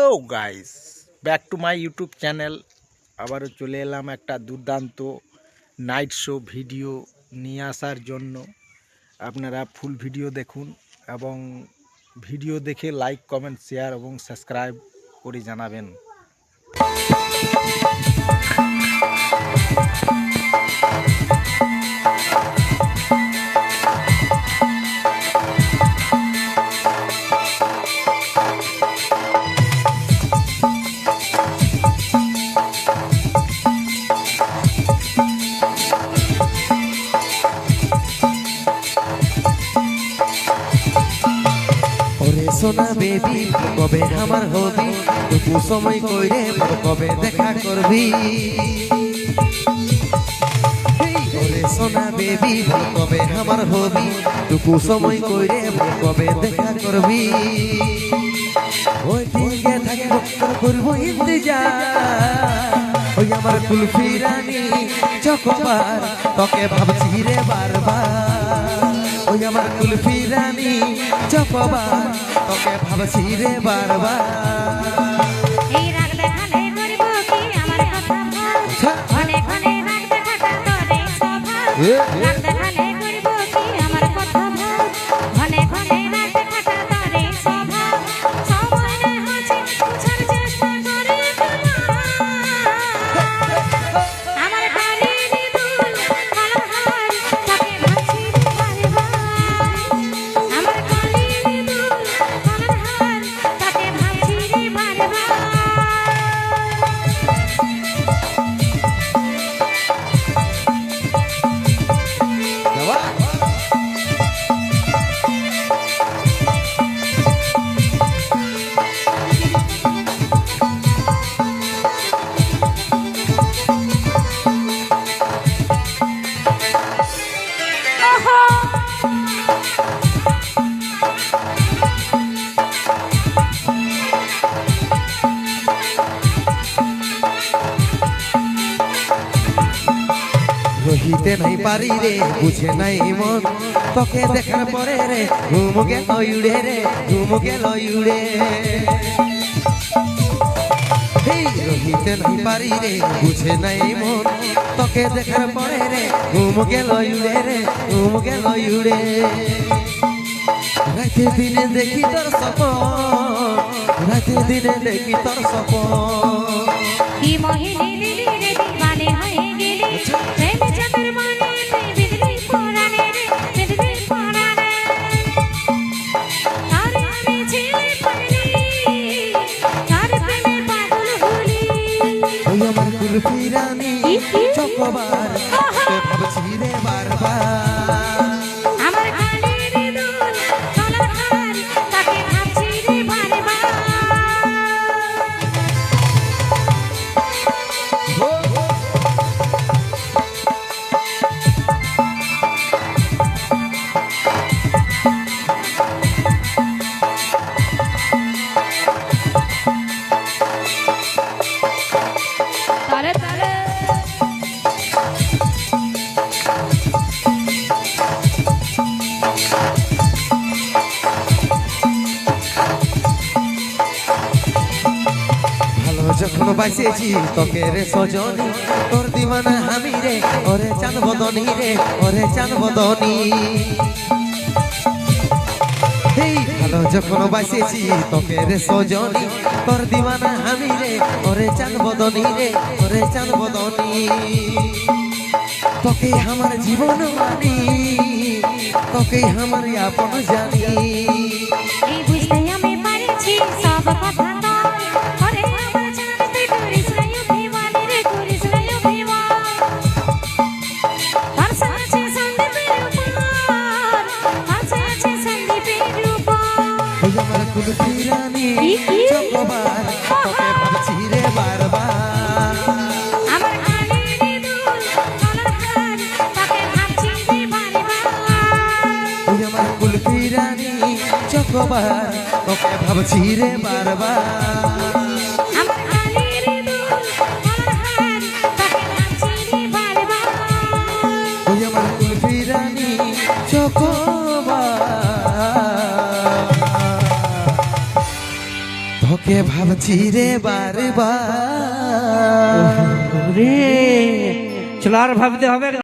Hello guys, back to my YouTube channel. আবারও চলে এলাম একটা দুর্দান্ত নাইট শো ভিডিও নিয়ে আসার জন্য। আপনারা ফুল ভিডিও দেখুন এবং ভিডিও দেখে লাইক, কমেন্ট, শেয়ার এবং সাবস্ক্রাইব করে জানাবেন। সোনা বেবি কবে আমার হবি, টুকু সময় কইরে কবে দেখা করবি। ওরে সোনা বেবি কবে আমার হবি, টুকু সময় কইরে কবে দেখা করবি। ওই দিকে থাকবো করবো ইন্তজার, ওই আমার কুলফি রানী চকোবার তোকে ভাবছি রে বারবার। ওই আমার কুলফি রানী চকোবার তোকে ভাবছি রে বারবার। এই রাগ দেখালে করিব কি আমার কথা ভাব, ঘনে ঘনে রাগ দেখাটা তোরে স্বভাব। রাগ দেখালে করিব কি আমার কথা ভাব, ঘনে ঘনে রাগ দেখাটা তোরে স্বভাব। সময় না হচ্ছে বুঝার চেষ্টা করে আমার কানের দুল কালাহার তাকে ভাবছি বারবার। আমার কানের দুল কালাহার তাকে ভাবছি বারবার। রহিতে নাই পারি রে, বুঝে নাই মন তোকে দেখার পরে রে ঘুম গেল উড়ে রে, ঘুম গেল উড়ে। রহিতে নাই পারি রে, বুঝে নাই মন তোকে দেখার পরে রে ঘুম গেল উড়ে রে, ঘুম গেল উড়ে। রাতে দিনে দেখি তোর স্বপ্ন, রাতে দিনে দেখি তোর স্বপ্ন। কি মোহিনী দিলি রে দিবানে হয়ে গেলি, প্রেম চাঁদের মনে তুই বিজলি পরানে রে, বিজলি পরানে। তার আমি ছেলে পাইনি, তার প্রেমে পাগল হলি। ওই আমার কুলফি রানী চকোবার তোকে ভাবছি রে বারবার। আমার কানের দুল কালাহার তাকে ভাবছি রে বারবার। তারে তারে ভালো যখন বাঁচেছি তোকে রে সজনী, তোর দিওয়ানা আমি রে, ওরে চান বদনী রে, ওরে চান বদনী। ভালো যখন বাঁচেছি তোকে রে সজনী, তোর দিওয়ানা আমি রে, ওরে চান বদনী রে, ওরে চান বদনী। তোকে আমার জীবন মানি, তোকে আমার আপন জানি। এই বুঝতে আমি পারছি সব কথা তোর, ওরে আমার জানতে করিস না অভিমান রে, করিস না অভিমান। পাশে আছে সন্দীপের উপর, পাশে আছে সন্দীপের উপর। ওই আমার কুলফি রানী চকোবার তোকে ভাবছি রে বারবার। আমার কানের দুল কালাহার তাকে ভাবছি রে বারবার। ওই আমার কুলফি রানী চকোবার তোকে ভাবছি রে বারবার। আমার কানের দুল কালাহার তাকে ভাবছি রে বারবার। ওই আমার কুলফি রানী চকোবার। তোকে ভাবছি রে বারবার রে চলো আর ভাবতে হবে